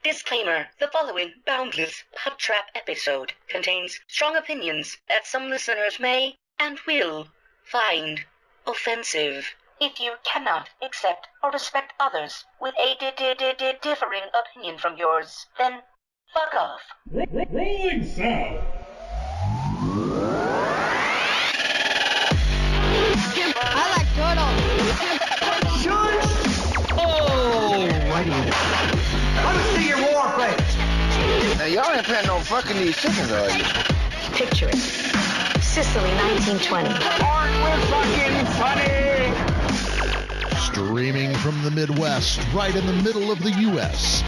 Disclaimer: the following Boundless PodTrap episode contains strong opinions that some listeners may and will find offensive. If you cannot accept or respect others with a differing opinion from yours, then fuck off. Rolling sound. I like turtles. Oh, let me see your war face. Now, y'all ain't planning on fucking these chickens, are you? Picture it. Sicily, 1920. Aren't we fucking funny? Streaming from the Midwest, right in the middle of the U.S.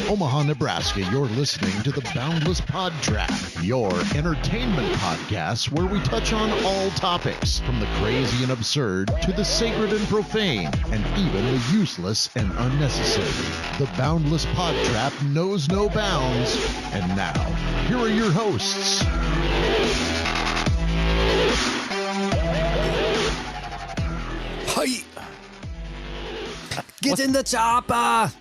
From Omaha, Nebraska, you're listening to the Boundless PodTrap, your entertainment podcast where we touch on all topics, from the crazy and absurd to the sacred and profane, and even the useless and unnecessary. The Boundless PodTrap knows no bounds. And now, here are your hosts. Hi. Get in the chopper.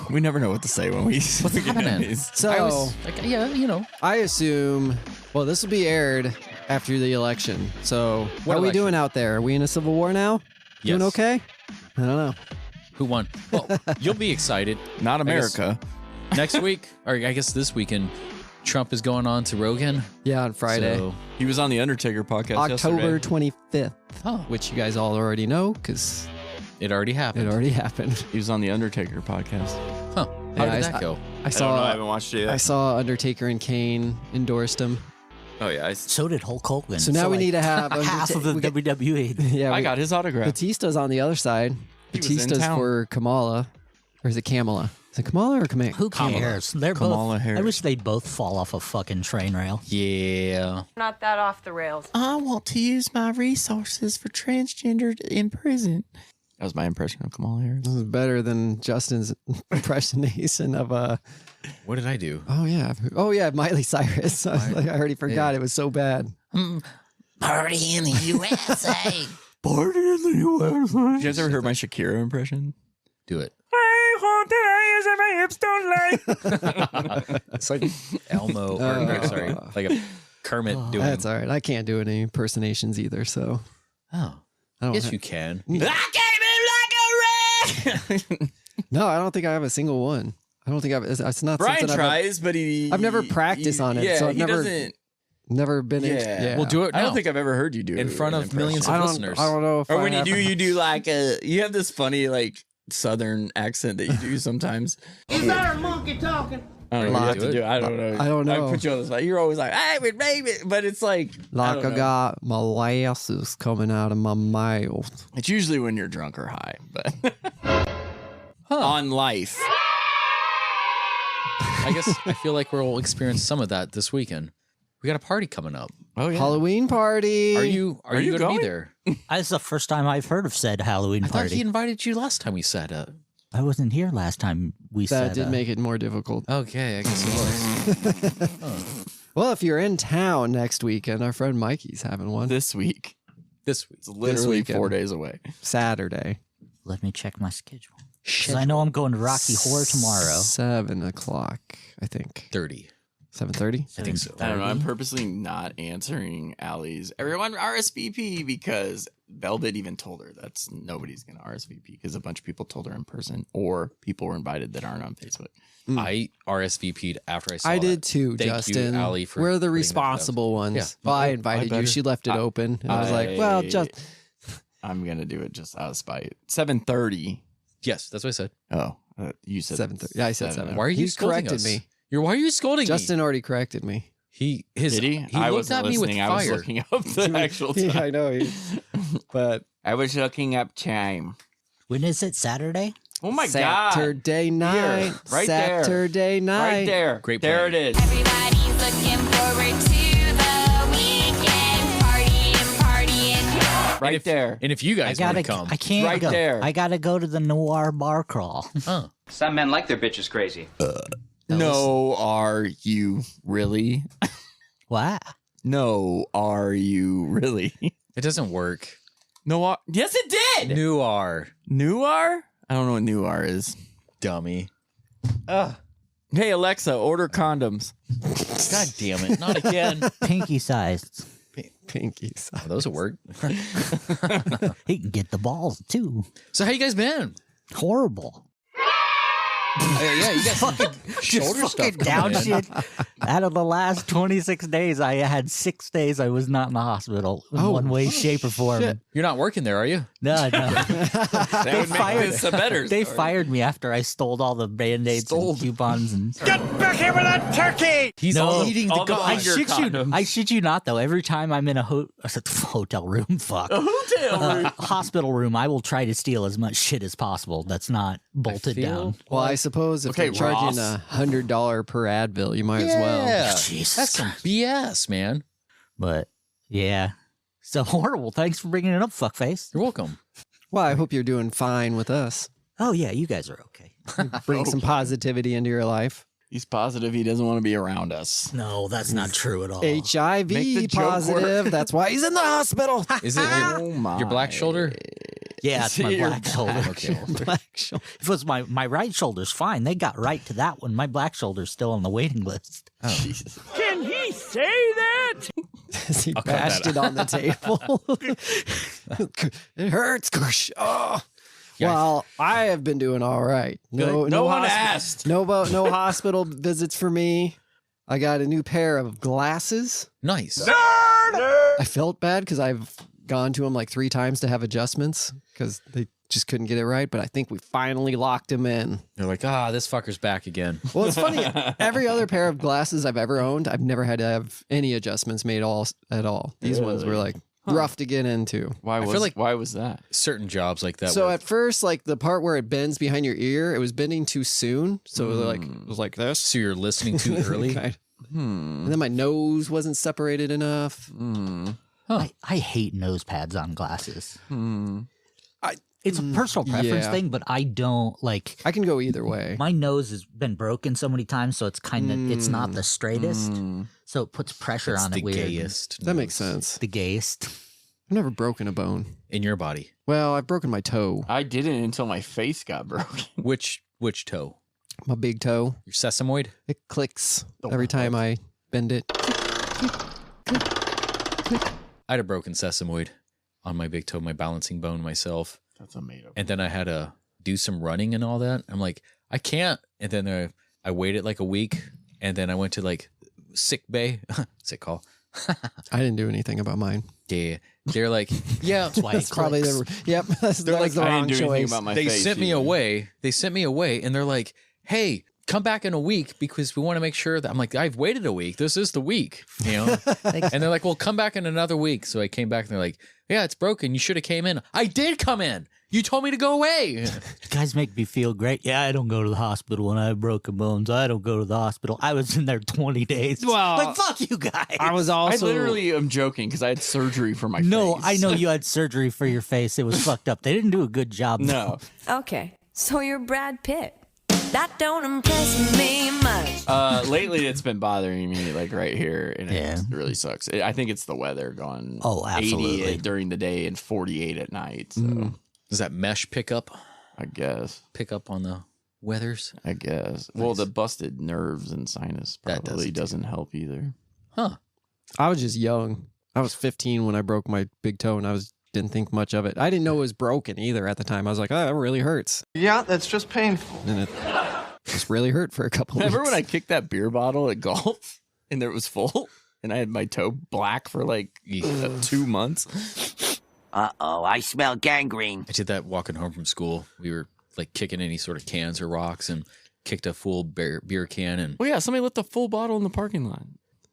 We never know what to say when we. What's happening? So, I assume. Well, this will be aired after the election. So, what are we doing out there? Are we in a civil war now? Yes. Doing okay? I don't know. Who won? Well, you'll be excited. Not America. Next week, or I guess this weekend, Trump is going on to Rogan. Yeah, on Friday. So, He was on the Undertaker podcast October yesterday. 25th, which you guys all already know because it already happened. He was on the Undertaker podcast. Huh. How did that go? I saw. I haven't watched it yet. I saw Undertaker and Kane endorsed him. Oh yeah. So did Hulk Hogan. So now we need to have half of the WWE. Yeah, I got his autograph. Batista's on the other side. He was in Batista's town. for Kamala, or is it Kamala? Is it Kamala or Kamala? Who cares? They're Kamala both. Harris. I wish they'd both fall off a fucking train rail. Yeah. Not that off the rails. I want to use my resources for transgender in prison. That was my impression of Kamala Harris. This is better than Justin's impersonation of What did I do? Oh yeah, Miley Cyrus. I already forgot. It was so bad. Party in the USA. Party in the U.S. You guys ever heard my Shakira impression? Do it. I want to use my hips don't lie. It's like Elmo, or sorry, like a Kermit doing. That's all right. I can't do any impersonations either. So Oh, I don't yes, have- you can. I came in like a rat. No, I don't think I have a single one. I don't think it's not. Brian something tries, but I've never practiced on it, Yeah, so I've he doesn't. never been. Yeah. We'll do it now. I don't think I've ever heard you do in it front of millions I of don't. listeners. I don't know if. Or I when have- you do like you have this funny like Southern accent that you do sometimes. Is that a monkey talking? I don't know. You have to do it. I don't know. I don't know. I put you on the spot. You're always like, I would make it, but it's like Like don't I know. got molasses coming out of my mouth. It's usually when you're drunk or high, but on life. I guess I feel like we'll experience some of that this weekend. We got a party coming up. Oh yeah. Halloween party. Are you going to going? be there? That's the first time I've heard of said Halloween I thought party. he invited you last time we sat up. I wasn't here last time we That said did make it more difficult. Okay, I guess it was. Well, if you're in town next weekend, our friend Mikey's having one. This week. This week. It's literally weekend. 4 days away. Saturday. Let me check my schedule. Because I know I'm going to Rocky Horror tomorrow. 7 o'clock, I think. 30. 7:30? I think so. I don't know. I'm purposely not answering Allie's everyone RSVP because Velvet even told her that's nobody's going to RSVP because a bunch of people told her in person or people were invited that aren't on Facebook. I RSVP'd after I saw I that. did too, Thank Justin. You, Allie, for We're the putting that out. responsible ones. Yeah. Well, I invited you. She left it open. And I was like, well, just... I'm going to do it just out of spite. 7:30. Yes, that's what I said. Oh, you said 7:30. Yeah, I said 7. Why are you He scolding corrected us? me. Why are you scolding Justin already corrected me. me? Did he? He I looked wasn't at me with listening. I was fire. looking up the actual time. Yeah, I know. But I was looking up time. When is it? Saturday? Oh my God. Saturday night. Here, right there. Saturday night. Right there. Great there plan. it is. Everybody's looking forward to the weekend. Partying. Right there. And if you guys want to come, I can't Right go. there. I gotta go to the Noir Bar Crawl. huh? Some men like their bitches crazy. No, are you really? What? No, are you really? It doesn't work. No, yes, it did. Noir. Noir? I don't know what noir is. Dummy. Hey, Alexa, order condoms. God damn it. Not again. Pinky sized. Pinky size. Oh, those will work. He can get the balls too. So how you guys been? Horrible. Yeah, you got some shoulder stuff down going in. shit. Out of the last 26 days, I had 6 days I was not in the hospital in one way, shape, or form. Shit. You're not working there, are you? No. That would make this a better They story. fired me after I stole all the Band-Aids and coupons. And Get back here with that turkey! He's eating the I shit you not, though. Every time I'm in a hotel room, fuck. A hotel room. Hospital room, I will try to steal as much shit as possible that's not bolted down. Well, I suppose if they're charging $100 per Advil, you might as well. Yeah. Jesus. That's some BS, man. But, yeah. So horrible. Thanks for bringing it up, fuckface. You're welcome. Well, I hope you're doing fine with us. Oh, yeah, you guys are okay. Bring some positivity into your life. He's positive he doesn't want to be around us. No, that's not true at all. HIV Make the joke positive. work. That's why he's in the hospital. Is it your black shoulder? Yeah, it's my Your black shoulder. Okay. Black shoulder. If it was my right shoulder's fine. They got right to that one. My black shoulder's still on the waiting list. Oh. Jesus. Can he say that? He cut bashed that it on the table. It hurts. Gosh. Oh. Yeah. Well, I have been doing all right. No one asked. No hospital visits for me. I got a new pair of glasses. Nice. I felt bad because I've gone to them like 3 times to have adjustments because they just couldn't get it right. But I think we finally locked him in. You're like, this fucker's back again. Well, it's funny. Every other pair of glasses I've ever owned, I've never had to have any adjustments made at all. These ones were like rough to get into. Why was that? Certain jobs like that. So at first, like the part where it bends behind your ear, it was bending too soon. So it was like this. So you're listening too early? Kind of. And then my nose wasn't separated enough. I hate nose pads on glasses. It's a personal preference thing, but I don't like. I can go either way. My nose has been broken so many times, so it's kind of it's not the straightest. So it puts pressure on the it weird. gayest. That makes sense. The gayest. I've never broken a bone. In your body. Well, I've broken my toe. I didn't until my face got broken. Which toe? My big toe. Your sesamoid? It clicks every time I bend it. I had a broken sesamoid on my big toe, my balancing bone myself. That's made up. And then I had to do some running and all that. I'm like, I can't. And then I waited like a week, and then I went to like sick bay, sick call. I didn't do anything about mine. Yeah, they're like, yeah, That's why That's probably yep. They're like, the I wrong didn't do anything choice. about my they face. sent me either. away. They sent me away, and they're like, hey, come back in a week because we want to make sure that I'm like, I've waited a week. This is the week, you know? And they're like, well, come back in another week. So I came back and they're like, yeah, it's broken. You should have came in. I did come in. You told me to go away. You guys make me feel great. Yeah, I don't go to the hospital when I have broken bones. I don't go to the hospital. I was in there 20 days. Well, like, fuck you guys. I was also I literally am joking because I had surgery for my No, face. I know you had surgery for your face. It was fucked up. They didn't do a good job. No. Okay, so you're Brad Pitt. That don't impress me much. Lately, it's been bothering me like right here, and it really sucks. I think it's the weather going 80 during the day and 48 at night. So Does that mesh pick up? I guess. Pick up on the weathers? I guess. Nice. Well, the busted nerves and sinus probably doesn't help either. Huh. I was just young. I was 15 when I broke my big toe, and didn't think much of it. I didn't know it was broken either at the time. I was like, oh, that really hurts. Yeah, that's just painful. And it just really hurt for a couple of Remember weeks. when I kicked that beer bottle at golf and it was full and I had my toe black for like 2 months? Uh-oh, I smell gangrene. I did that walking home from school. We were like kicking any sort of cans or rocks and kicked a full beer can. And well, yeah, somebody left a full bottle in the parking lot.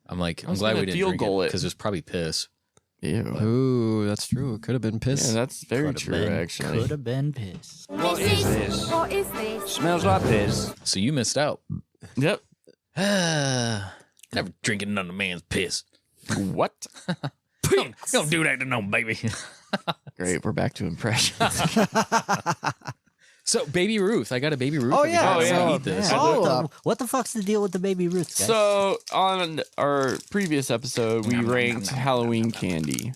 I'm like, I'm glad we didn't drink it because there's probably piss. Ew. Ooh, that's true. It could have been piss. Yeah, that's very true, actually. Could have been piss. What is this? What is this? Smells like piss. So you missed out. Yep. Never drinking none of man's piss. What? Don't do that to no baby. Great, we're back to impressions. So, Baby Ruth. I got a Baby Ruth. Oh, yeah. I So, eat this. What the fuck's the deal with the Baby Ruth, guys? So, on our previous episode, we ranked Halloween candy.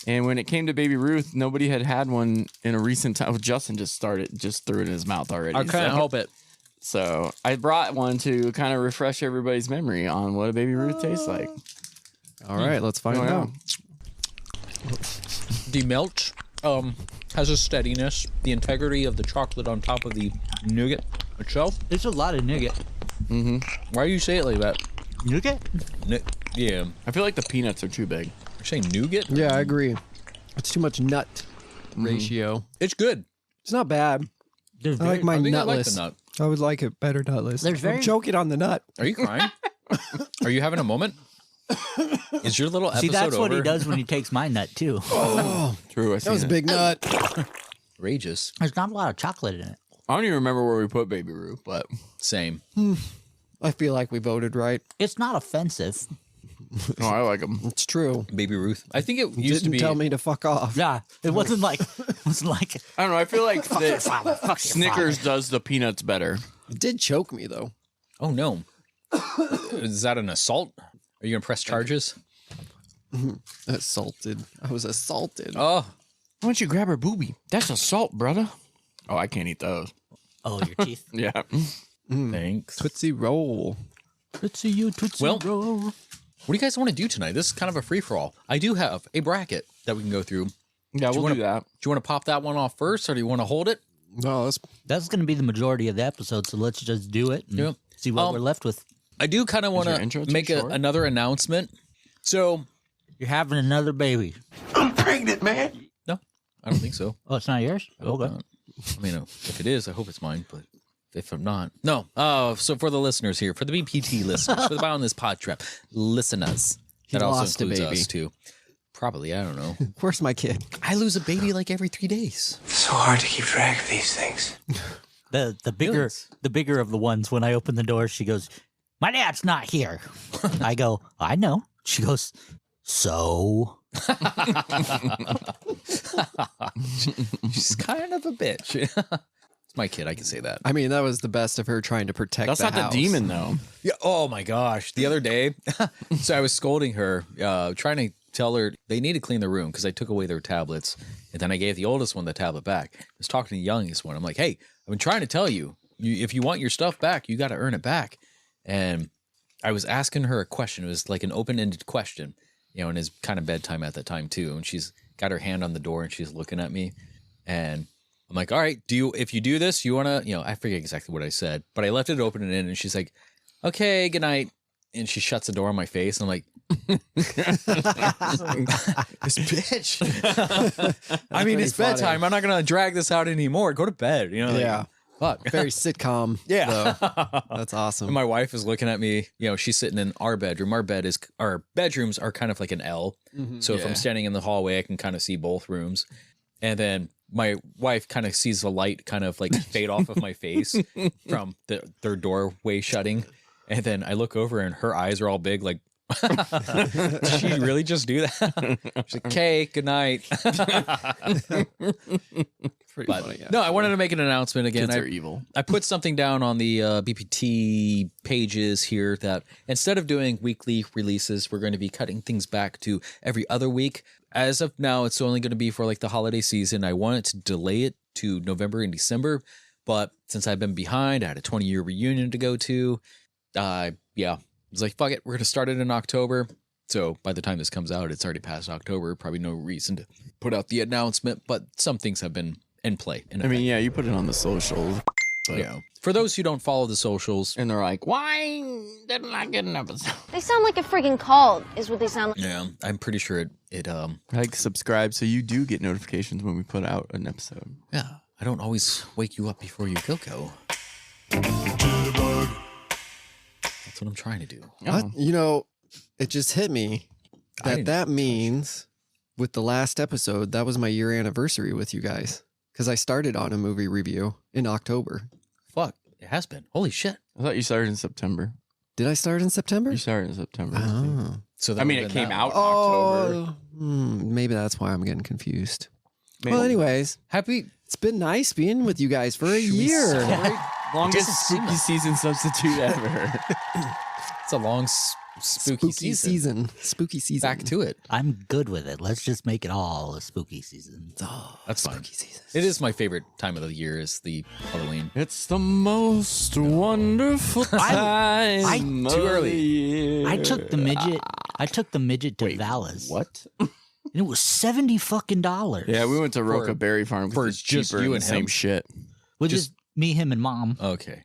And when it came to Baby Ruth, nobody had one in a recent time. Justin just threw it in his mouth already. I couldn't help it. So I brought one to kind of refresh everybody's memory on what a Baby Ruth tastes like. All right, let's find out. The milk has a steadiness. The integrity of the chocolate on top of the nougat itself. It's a lot of nougat. Mm-hmm. Why do you say it like that? Nougat? Yeah. I feel like the peanuts are too big. You're saying nougat? Yeah, I agree. It's too much nut ratio. It's good. It's not bad. I like my nutless. I like the nut. I would like it better nutless. There's very- I'm choking on the nut. Are you crying? Are you having a moment? Is your little episode See, that's what over? he does when he takes my nut, too. Oh, true. That was a big nut. Outrageous. There's not a lot of chocolate in it. I don't even remember where we put Baby Ruth, but same. I feel like we voted right. It's not offensive. No, I like them. It's true. Baby Ruth. I think it used to Didn't be. tell me to fuck off. Yeah, it wasn't like. I don't know. I feel like your father, fuck your Snickers does the peanuts better. It did choke me though. Oh no. Is that an assault? Are you gonna press charges? Assaulted. I was assaulted. Oh. Why don't you grab her boobie? That's assault, brother. Oh, I can't eat those. Oh, your teeth? Yeah. Thanks. Tootsie Roll. Tootsie Roll. What do you guys want to do tonight? This is kind of a free-for-all. I do have a bracket that we can go through. Yeah, we'll do that. Do you want to pop that one off first, or do you want to hold it? No, that's going to be the majority of the episode, so let's just do it and see what we're left with. I do kind of want to make another announcement. So, you're having another baby. I'm pregnant, man. No, I don't think so. Oh, it's not yours? Okay. I mean, if it is, I hope it's mine, but if I'm not. No. So for the listeners here, for the BPT listeners, for the Boundless PodTrap listeners, He that also lost a includes baby. us too. Probably, I don't know. Where's my kid? I lose a baby like every 3 days. It's so hard to keep track of these things. The bigger of the ones, when I open the door, she goes, "My dad's not here." I go, "I know." She goes, "So?" She's kind of a bitch. It's my kid. I can say that. I mean, that was the best of her trying to protect That's the not house. the demon, though. Yeah. Oh my gosh. The other day, so I was scolding her, trying to tell her they need to clean the room because I took away their tablets, and then I gave the oldest one the tablet back. I was talking to the youngest one. I'm like, "Hey, I've been trying to tell you, if you want your stuff back, you got to earn it back." And I was asking her a question. It was like an open-ended question, and it's kind of bedtime at that time too. And she's got her hand on the door and she's looking at me, and I'm like, "All right, if you do this, you want to, I forget exactly what I said, but I left it open and in, and she's like, "Okay, good night." And she shuts the door on my face, and I'm like, this bitch. I mean, it's bedtime. I'm not going to drag this out anymore. Go to bed. Yeah. Fuck. Very sitcom. Yeah. Though. That's awesome. And my wife is looking at me. She's sitting in our bedroom. Our bedrooms are kind of like an L. Mhm. So if I'm standing in the hallway, I can kind of see both rooms. And then my wife kind of sees the light kind of like fade off of my face from their doorway shutting. And then I look over and her eyes are all big, like, did she really just do that? She's like, "Okay, good night." Pretty funny. No, I wanted to make an announcement again. Kids are evil. I put something down on the BPT pages here that instead of doing weekly releases, we're going to be cutting things back to every other week. As of now, it's only going to be for like the holiday season. I wanted to delay it to November and December, but since I've been behind, I had a 20-year reunion to go to. I was like, fuck it, we're going to start it in October. So by the time this comes out, it's already past October. Probably no reason to put out the announcement, but some things have been in play. I mean, yeah, you put it on the socials. But Yeah. For those who don't follow the socials, and they're like, "Why did not get an episode?" They sound like a freaking cult, is what they sound like. yeah, I'm pretty sure it like, subscribe so you do get notifications when we put out an episode. Yeah, I don't always wake you up before you go. That's what I'm trying to do. It just hit me that means with the last episode, that was my year anniversary with you guys. Because I started on a movie review in October. Fuck, it has been. Holy shit. I thought you started in September. Did I start in September? You started in September. Oh. So I mean, it came out in October. Maybe that's why I'm getting confused. Maybe. Well, anyways, it's been nice being with you guys for a year. Longest spooky season substitute ever. It's a long spooky season. Spooky season. Back to it. I'm good with it. Let's just make it all a spooky season. Oh, that's spooky fine. Season. It is my favorite time of the year. Is the Halloween. It's the most wonderful time. Too early. I took the midget to Vallis. What? And it was $70 Yeah, we went to Roca Berry Farm for because it's just cheaper you and and the same him. shit. With just me, him, and Mom. Okay.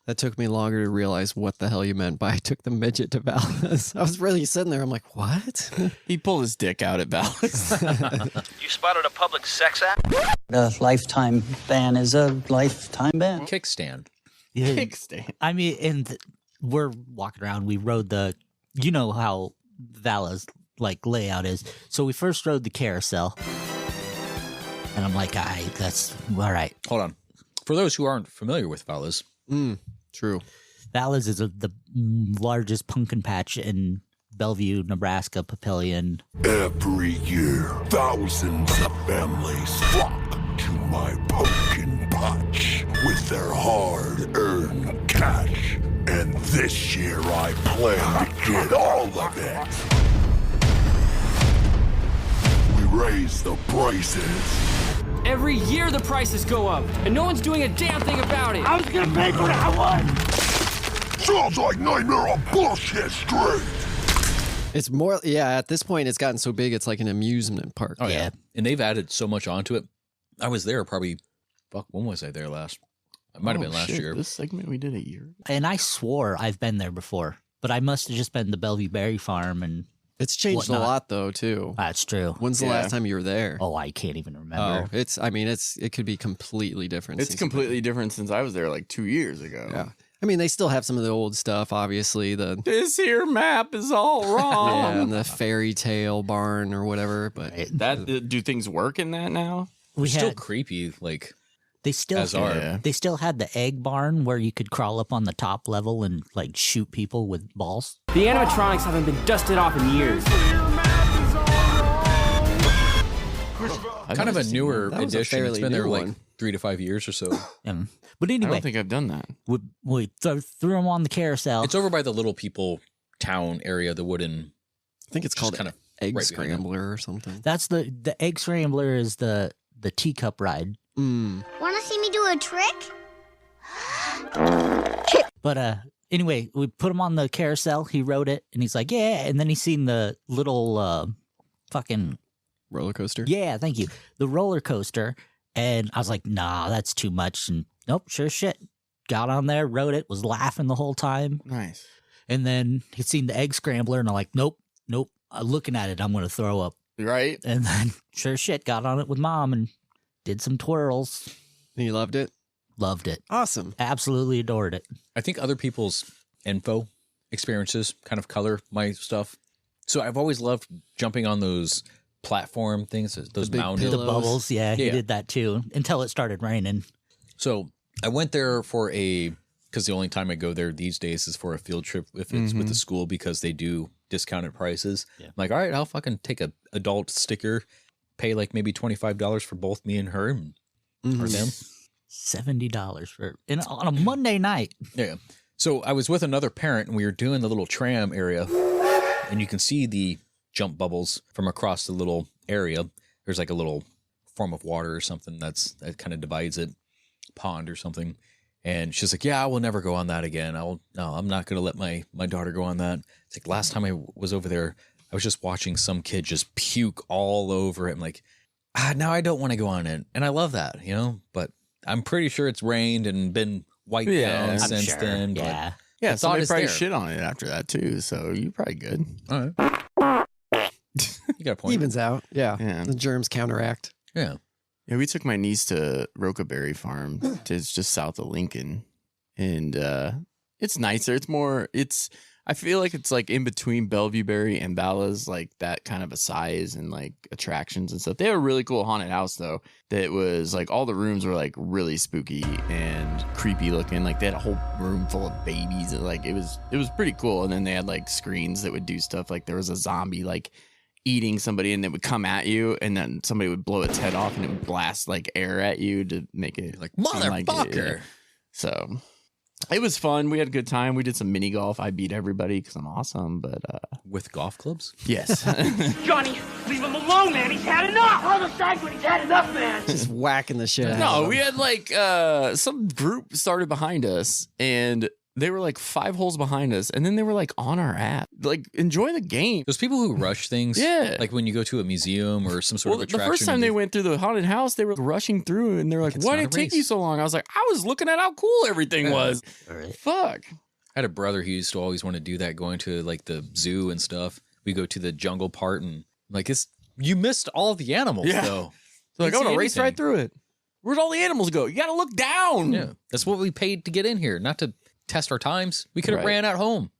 That took me longer to realize what the hell you meant by I took the midget to Vallis. I was really sitting there. I'm like, what? He pulled his dick out at Vallis. You spotted a public sex act? A lifetime ban is a lifetime ban. Kickstand. Yeah. Kickstand. I mean, and we're walking around. We rode the, you know how Vallis like layout is. So we first rode the carousel, and I'm like, that's all right. Hold on. For those who aren't familiar with Vallis, true. Vallis is the largest pumpkin patch in Bellevue, Nebraska, Papillion. Every year, thousands of families flock to my pumpkin patch with their hard-earned cash. And this year, I plan to get all of it. We raise the prices. Every year the prices go up, and no one's doing a damn thing about it. I was gonna pay for that one. Sounds like Nightmare on Bullshit Street. It's more, at this point, it's gotten so big, it's like an amusement park. Oh, yeah. And they've added so much onto it. I was there probably, when was I there last? It might have been last year. This segment we did a year. And I swore I've been there before, but I must have just been to Bellevue Berry Farm and it's changed whatnot. a lot though too. That's true. When's the last time you were there? Oh, I can't even remember. Oh, it could be completely different. It's completely different since I was there like 2 years ago. Yeah. I mean, they still have some of the old stuff, obviously. This here map is all wrong. Yeah, and the fairy tale barn or whatever. But do things work in that now? Still creepy, like they still had the egg barn where you could crawl up on the top level and like shoot people with balls. The animatronics haven't been dusted off in years. Kind of a newer That was a edition. It's fairly been there new like one. 3 to 5 years or so. But anyway, I don't think I've done that. we threw them on the carousel. It's over by the Little People town area, the wooden. I think it's called kind of Egg right behind them. Scrambler or something. That's the egg scrambler is the teacup ride. Want to see me do a trick? But anyway, we put him on the carousel. He rode it, and he's like, yeah. And then he seen the little fucking roller coaster. Yeah, thank you. The roller coaster. And I was like, nah, that's too much. And nope, sure shit. Got on there, rode it, was laughing the whole time. Nice. And then he'd seen the egg scrambler, and I'm like, nope. Looking at it, I'm going to throw up. Right. And then sure shit, got on it with Mom and did some twirls. And you loved it? Loved it. Awesome. Absolutely adored it. I think other people's info experiences kind of color my stuff. So I've always loved jumping on those platform things, those mounted The bubbles, yeah, he did that too until it started raining. So I went there because the only time I go there these days is for a field trip if it's with the school because they do discounted prices. Yeah. I'm like, all right, I'll fucking take a adult sticker, pay like maybe $25 for both me and her or them. $70 on a Monday night. Yeah. So I was with another parent and we were doing the little tram area and you can see the jump bubbles from across the little area. There's like a little form of water or something that kind of divides it, pond or something. And she's like, yeah, I will never go on that again. I'm not going to let my daughter go on that. It's like last time I was over there, I was just watching some kid just puke all over it. I'm like, now I don't want to go on it. And I love that, but I'm pretty sure it's rained and been wiped down since then. Yeah. Yeah, somebody probably there. shit on it after that too, so you're probably good. All right. You got a point. Evens out. Yeah. The germs counteract. Yeah. Yeah, we took my niece to Roca Berry Farm. It's just south of Lincoln. And it's nicer. I feel like it's like in between Bellevue Berry and Ballas, like that kind of a size and like attractions and stuff. They have a really cool haunted house though. That was like all the rooms were like really spooky and creepy looking. Like they had a whole room full of babies. And, like it was pretty cool. And then they had like screens that would do stuff. Like there was a zombie like eating somebody and it would come at you and then somebody would blow its head off and it would blast like air at you to make it like motherfucker. So It was fun. We had a good time. We did some mini golf. I beat everybody because I'm awesome. But with golf clubs? Yes. Johnny, leave him alone, man. He's had enough. On the side when he's had enough, man. Just whacking the shit out of No, him. we had like some group started behind us, and they were like 5 holes behind us, and then they were like on our app. Like, enjoy the game. Those people who rush things. Yeah. Like when you go to a museum or some sort of attraction. The first time they went through the haunted house, they were rushing through, and they're like, it's why not did a it take race. you so long? I was like, I was looking at how cool everything was. Fuck. I had a brother who used to always want to do that, going to like the zoo and stuff. We go to the jungle part, and like you missed all the animals though. So like, I'm gonna race right through it. Where'd all the animals go? You gotta look down. Yeah, that's what we paid to get in here, not to test our times. We could have ran at home.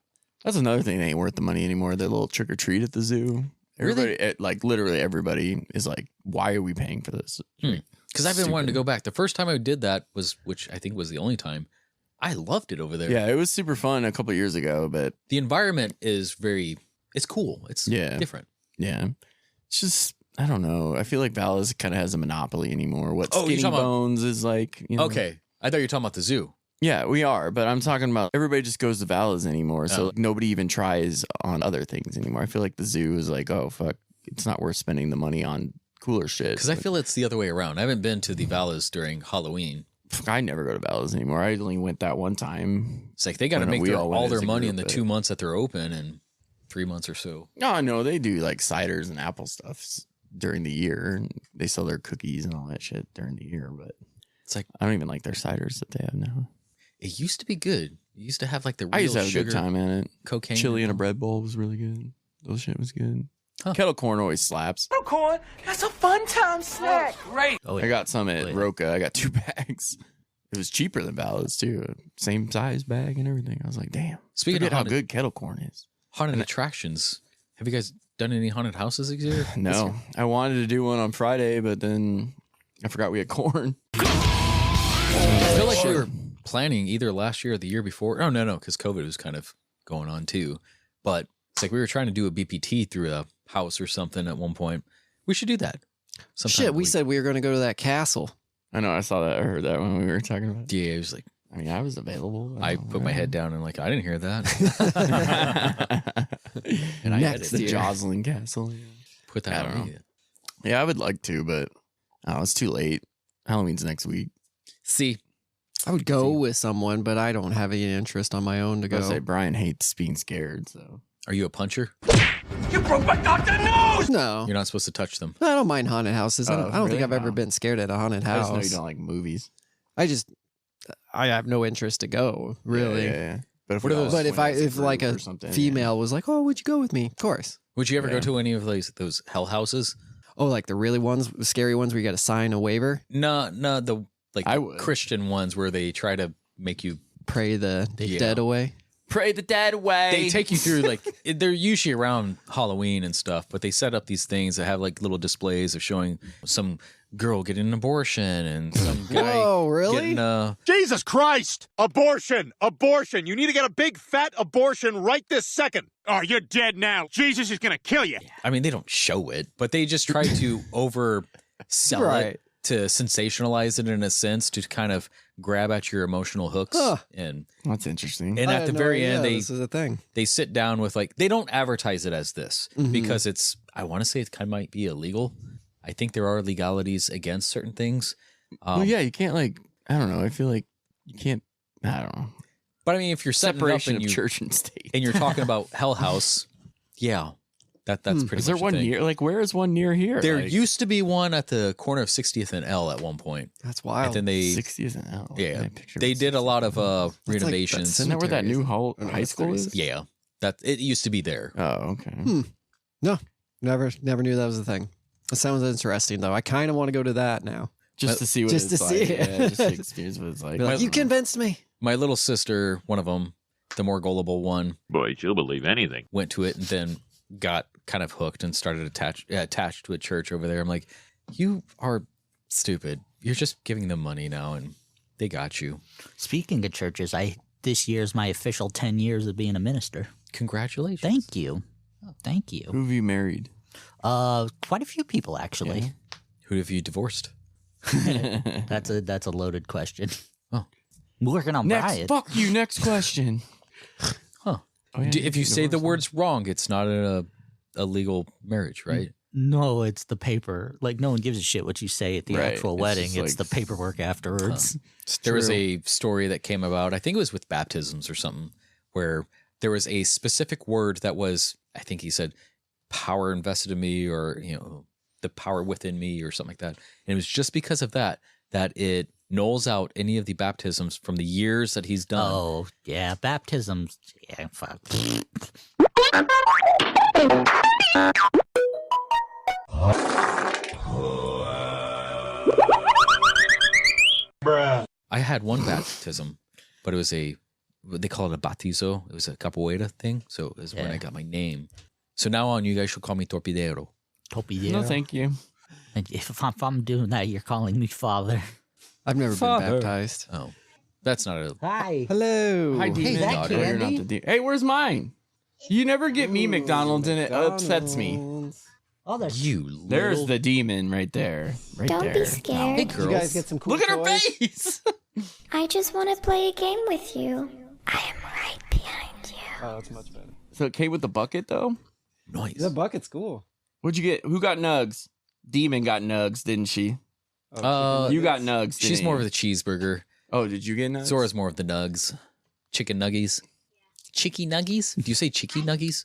That's another thing that ain't worth the money anymore. The little trick or treat at the zoo. Everybody, like literally everybody is like, why are we paying for this? Because I've been wanting to go back. The first time I did that was, which I think was the only time, I loved it over there. Yeah, it was super fun a couple of years ago, but the environment is it's cool. It's different. Yeah. It's just, I don't know. I feel like Vallis kind of has a monopoly anymore. What Oh, you're Skinny talking about- Bones is like. You know? Okay. I thought you were talking about the zoo. Yeah, we are, but I'm talking about everybody just goes to Vallis anymore, so like, nobody even tries on other things anymore. I feel like the zoo is like, oh, fuck, it's not worth spending the money on cooler shit. Because I feel it's the other way around. I haven't been to the Vallas during Halloween. I never go to Vallis anymore. I only went that one time. It's like they got to I don't know, make we all went all as their a money group, in the but- 2 months that they're open and 3 months or so. No, they do like ciders and apple stuff during the year. And they sell their cookies and all that shit during the year, but it's like I don't even like their ciders that they have now. It used to be good. You used to have like the real I used to have a sugar, good time in it. cocaine. Chili in a bread bowl was really good. Those shit was good. Huh. Kettle corn always slaps. Kettle corn, that's a fun time snack. Great. I got some at Roca. I got 2 bags. It was cheaper than Ballard's too. Same size bag and everything. I was like, damn. Speaking of how haunted- good kettle corn is. Haunted attractions. Have you guys done any haunted houses this year? No. I wanted to do one on Friday, but then I forgot we had corn. I feel like we were planning either last year or the year before. Oh, no, because COVID was kind of going on too. But it's like we were trying to do a BPT through a house or something at one point. We should do that. Shit, we said we were going to go to that castle. I know. I saw that. I heard that when we were talking about it. Yeah, it was like, I mean, I was available. I put my head down and like, I didn't hear that. And I Next had the year. Jocelyn Castle. Put that I on don't me. know. Yeah, I would like to, but it's too late. Halloween's next week. See, I would go with someone, but I don't have any interest on my own to I go. was gonna say Brian hates being scared, so. Are you a puncher? You broke my goddamn nose! No. You're not supposed to touch them. I don't mind haunted houses. I don't think really? I've ever Wow. been scared at a haunted I just know house. you don't like movies. I have no interest to go, really. Yeah. But if, What are those- But if like a female was like, "Oh, would you go with me?" Of course. Would you ever Yeah. go to any of those hell houses? Oh, like the really ones, scary ones where you got to sign a waiver, No, the like I would. Christian ones where they try to make you. pray the Yeah. dead away. Pray the dead away. They take you through like they're usually around Halloween and stuff, but they set up these things that have like little displays of showing some girl getting an abortion and some guy Whoa, really? getting a. Jesus Christ! Abortion! Abortion! You need to get a big fat abortion right this second. Oh, you're dead now. Jesus is gonna kill you. I mean, they don't show it, but they just try to oversell Right. it to sensationalize it in a sense to kind of grab at your emotional hooks Huh. and That's interesting. and I at had the no very idea end this is a thing. they sit down with like they don't advertise it as this Mhm. because it's I want to say it kind of might be illegal. I think there are legalities against certain things. Well, yeah, you can't like. I don't know. I feel like you can't. I don't know. But I mean, if you're setting it up Separation and of you church and state. and you're talking about Hell House, yeah, that's pretty. Is there much one a thing. near? Like, where is one near here? There like, used to be one at the corner of 60th and L at one point. That's And wild. then they 60th and L. yeah, I picture they it. did a lot of like renovations. that Isn't that where that new cemetery is. high school is? Yeah, that it used to be there. Oh, okay. No, never knew that was a thing. It sounds interesting though. I kind of want to go to that now. Just to see what Just it's to see like. it. Yeah, just to experience what it's like. Be like, you convinced me. My little sister, one of them, the more gullible one, Boy, she'll believe anything. went to it and then got kind of hooked and started attached to a church over there. I'm like, you are stupid. You're just giving them money now and they got you. Speaking of churches, this year's my official 10 years of being a minister. Congratulations. Thank you. Thank you. Who have you married? Quite a few people actually. Who have you divorced? That's a loaded question. Oh. Working on Next, Brian. fuck you. Next question. Huh. Oh, yeah, If you say the words wrong, it's not a legal marriage, right? No, it's the paper. Like, no one gives a shit what you say at the Right. actual It's wedding. just It's like- the paperwork afterwards. There was a story that came about, I think it was with baptisms or something, where there was a specific word that was, I think he said, power invested in me, or, the power within me, or something like that. And it was just because of that it nulls out any of the baptisms from the years that he's done. Oh, yeah. Baptisms. Yeah, fuck. I had one baptism, but it was they call it a bautizo. It was a capoeira thing. So it was when I got my name. So now on, you guys should call me Torpedero. Torpedero. No, thank you. And if I'm doing that, you're calling me father. I've never Father. been baptized. Oh, that's not a... Hi. Hello. Hi, Demon. that No, you're candy? not the demon. Hey, where's mine? You never get me McDonald's, and it upsets me. Oh, there's There's the demon right there. Right Don't there. be scared. Hey, girls. You guys get some cool Look at her toys? face. I just want to play a game with you. I am right behind you. Oh, that's much better. So it came with the bucket, though? Nice. The bucket's cool. What'd you get? Who got nugs? Demon got nugs, didn't she? You got nugs. She's didn't more you? of the cheeseburger. Oh, did you get nugs? Zora's more of the nugs. Chicken nuggies. Chicky nuggies? Do you say chicky nuggies?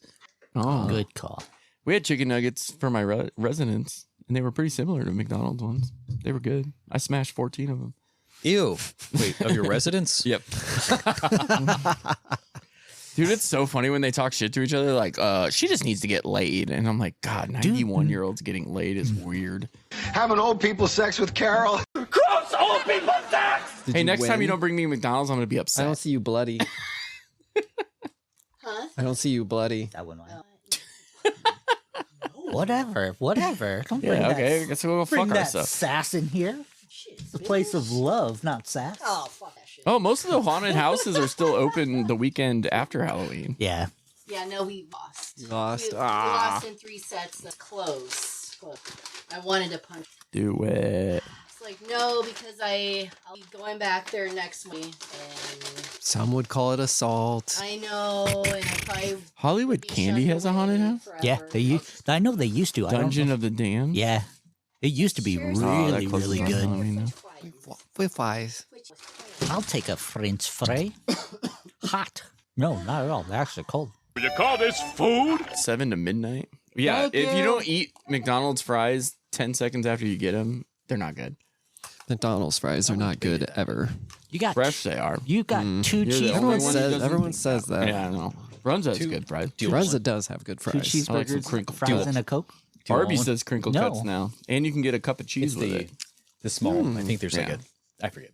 Oh, good call. We had chicken nuggets for my residence, and they were pretty similar to McDonald's ones. They were good. I smashed 14 of them. Ew. Wait, of your residence? Yep. Dude, it's so funny when they talk shit to each other. Like, she just needs to get laid. And I'm like, God, 91-year-olds getting laid is weird. Having old people sex with Carol. Gross old people sex! Hey, next time you don't bring me McDonald's, I'm going to be upset. I don't see you bloody. Huh? I don't see you bloody. That wouldn't mind. Whatever. Don't bring Yeah, okay. I that, guess we'll go bring fuck that ourselves. sass in here. It's the place of love, not sass. Oh, fuck that shit. Oh, most of the haunted houses are still open the weekend after Halloween. Yeah. Yeah, no, we lost. You lost. We Ah. lost in 3 sets. That's close. I wanted to punch. Do it. It's like, no, because I'll be going back there next week. And Some would call it assault. I know, and I probably Hollywood Candy has a haunted house? Yeah, I know they used to. Dungeon of the Damned? Yeah. It used to be really, really good. With eyes. I'll take a French fry. Hot. No, not at all. They're actually cold. You call this food? 7 to midnight. Yeah, Thank if you you. don't eat McDonald's fries 10 seconds after you get them, they're not good. McDonald's fries are not good ever. You got Fresh they are. You got 2 You're the cheese. only Everyone one who says, doesn't everyone think says that. Yeah, I know. Runza has good fries. Runza does have good 2 fries. cheeseburgers, I like some crinkle fries, cuts. and a Coke. Arby's does crinkle No. cuts now. And you can get a cup of cheese It's with it. the small. I think there's like Yeah. I forget.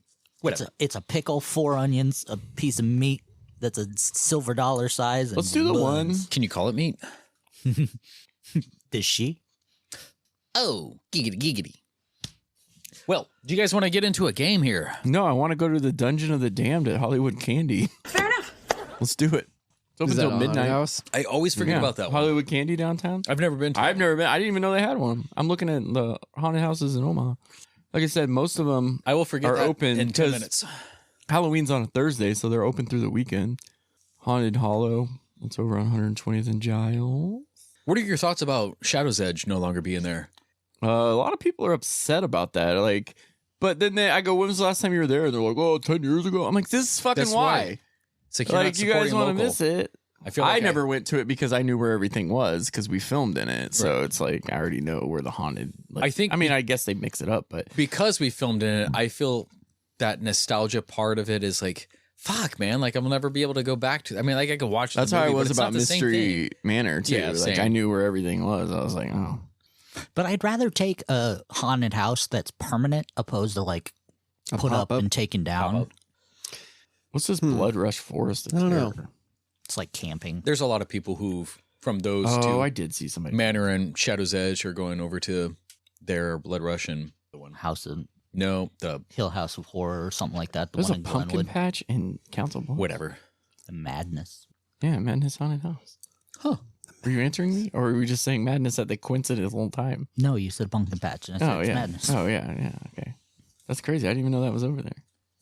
It's a pickle, 4 onions, a piece of meat that's a silver dollar size. And Let's do the buns. Can you call it meat? Does she? Oh, giggity. Well, do you guys want to get into a game here? No, I want to go to the Dungeon of the Damned at Hollywood Candy. Fair enough. Let's do it. It's open Is that until a haunted midnight. house? I always forget Yeah. about that one. Hollywood Candy downtown? I've never been to I've it. never been. I didn't even know they had one. I'm looking at the haunted houses in Omaha. Like I said, most of them I will forget are that open in 10 because minutes. Halloween's on a Thursday, so they're open through the weekend. Haunted Hollow. It's over on 120th and Giles. What are your thoughts about Shadow's Edge no longer being there? A lot of people are upset about that. Like, but then I go, when was the last time you were there? And they're like, oh, 10 years ago. I'm like, this is fucking That's why. why. It's like, you're not you guys supporting want to local. miss it. I feel like I never went to it because I knew where everything was because we filmed in it. So Right. it's like I already know where the haunted. Like, I mean, I guess they mix it up, but because we filmed in it, I feel that nostalgia part of it is like, fuck, man. Like, I'll never be able to go back to. I mean, like, I could watch. that's the how movie, I was but it's about not the same thing. Mystery Manor too. Yeah, like same. I knew where everything was. I was like, oh, But I'd rather take a haunted house that's permanent opposed to like A put up pop-up? and taken down. what's this Blood Rush Forest? I don't know. It's like camping. There's a lot of people who've from those Oh, two I did see somebody. Manor and Shadow's Edge are going over to their Blood Rush and the one. House of No, the Hill House of Horror or something like that. The There's one a in pumpkin Glenwood. patch in Council Bluffs. whatever. The Madness. Yeah, Madness Haunted House. Huh. Were you answering me, or were we just saying Madness at the coincidental time? No, you said pumpkin patch. And I said Oh it's yeah. Madness. Oh yeah. Okay. That's crazy. I didn't even know that was over there.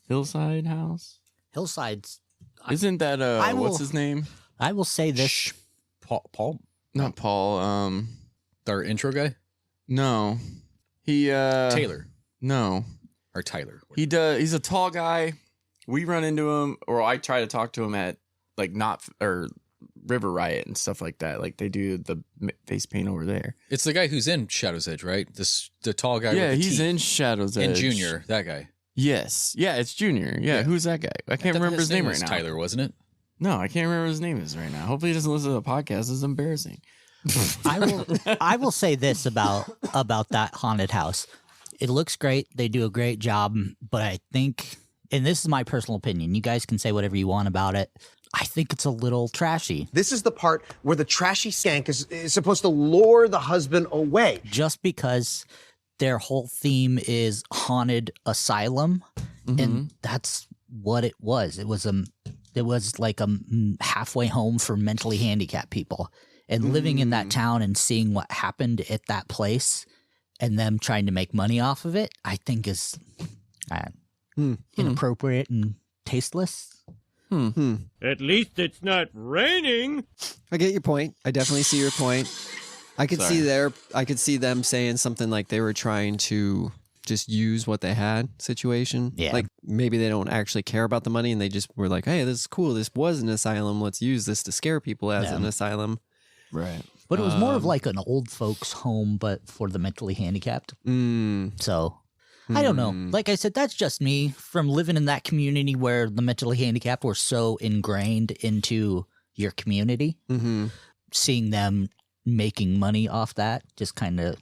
Hillside House. Hillside's. Isn't that what's his name? I will say this. Paul? Not Paul. Our intro guy? No. He Taylor. No. Or Tyler. He's a tall guy. We run into him, or I try to talk to him at like River Riot and stuff like that. Like they do the face paint over there. It's the guy who's in Shadow's Edge, right? The tall guy. Yeah, with the he's teeth. in Shadow's Edge. And Junior, that guy. Yes. Yeah, it's Junior. Yeah, who's that guy? I can't remember his name right now. Tyler, wasn't it? No, I can't remember his name is right now. Hopefully he doesn't listen to the podcast. It's embarrassing. I will say this about that haunted house. It looks great. They do a great job, but I think, and this is my personal opinion, you guys can say whatever you want about it. I think it's a little trashy. This is the part where the trashy skank is supposed to lure the husband away. Just because their whole theme is haunted asylum, and that's what it was. It was like a halfway home for mentally handicapped people. And living in that town and seeing what happened at that place and them trying to make money off of it, I think is inappropriate and tasteless. At least it's not raining. I get your point. I definitely see your point. I could see them saying something like they were trying to just use what they had situation. Yeah. Like maybe they don't actually care about the money and they just were like, hey, this is cool. This was an asylum. Let's use this to scare people as an asylum. Right. But it was more of like an old folks home, but for the mentally handicapped. So I don't know. Like I said, that's just me from living in that community where the mentally handicapped were so ingrained into your community. Seeing them making money off that just kind of,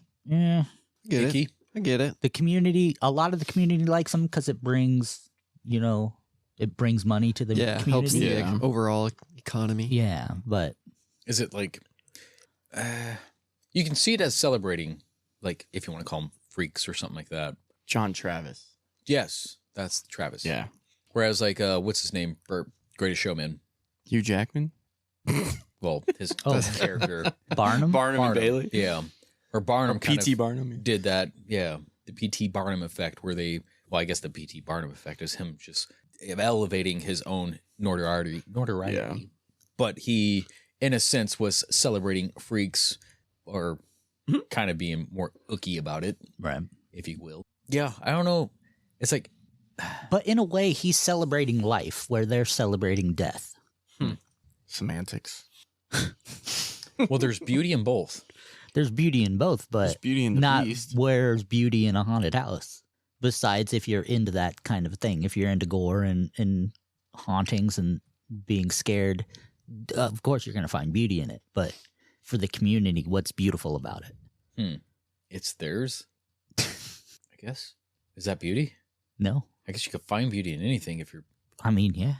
icky. I get it. The community, a lot of the community likes them because it brings, it brings money to the community. Helps the overall economy. Yeah, but is it like you can see it as celebrating, like if you want to call them freaks or something like that. John Travis. Yes, that's Travis. Yeah. Whereas like what's his name for Greatest Showman? Hugh Jackman. Well, his character Barnum and Bailey. Yeah. Or Barnum kind P.T. of Barnum did that. Yeah. The P.T. Barnum effect where I guess the P.T. Barnum effect is him just elevating his own notoriety. Yeah. But he, in a sense, was celebrating freaks or kind of being more ooky about it. Right. If you will. Yeah. I don't know. It's like. But in a way, he's celebrating life where they're celebrating death. Semantics. Well, there's beauty in both. There's beauty in both, but there's beauty in the not beast. Where's beauty in a haunted house. Besides, if you're into that kind of thing, if you're into gore and hauntings and being scared, of course you're going to find beauty in it. But for the community, what's beautiful about it? It's theirs, I guess. Is that beauty? No. I guess you could find beauty in anything if you're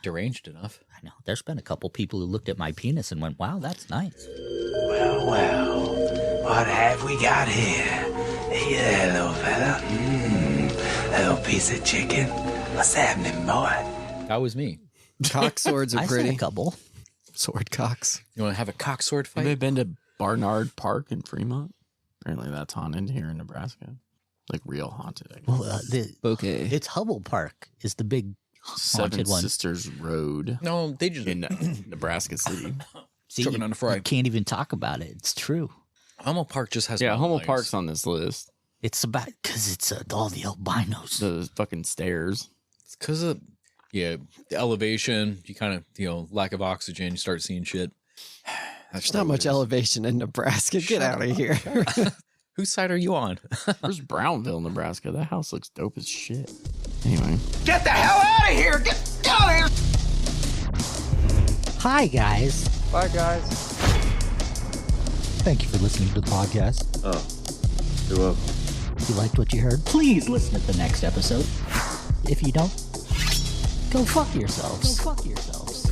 deranged enough. I know. There's been a couple people who looked at my penis and went, wow, that's nice. Well, what have we got here? Hey there, little fella. Little piece of chicken. What's happening, boy? That was me. Cock swords are I pretty. said a couple. Sword cocks. You want to have a cock sword fight? Have they been to Barnard Park in Fremont? Apparently that's haunted here in Nebraska. Like real haunted, I guess. Well, okay. It's Hubble Park is the big haunted Seven one. Sisters Road. No, they just in Nebraska City. See, choking on a fry. You can't even talk about it. It's true. Hummel Park just has Hummel Park's on this list. It's about because it's all the albinos. The fucking stairs. It's because of the elevation. You kind of lack of oxygen. You start seeing shit. There's not much elevation in Nebraska. Get out of here. Whose side are you on? Where's Brownville, Nebraska? That house looks dope as shit. Anyway. Get the hell out of here! Get out of here! Hi, guys. Bye, guys. Thank you for listening to the podcast. Oh, you're welcome. If you liked what you heard, please listen to the next episode. If you don't, go fuck yourselves. Go fuck yourselves.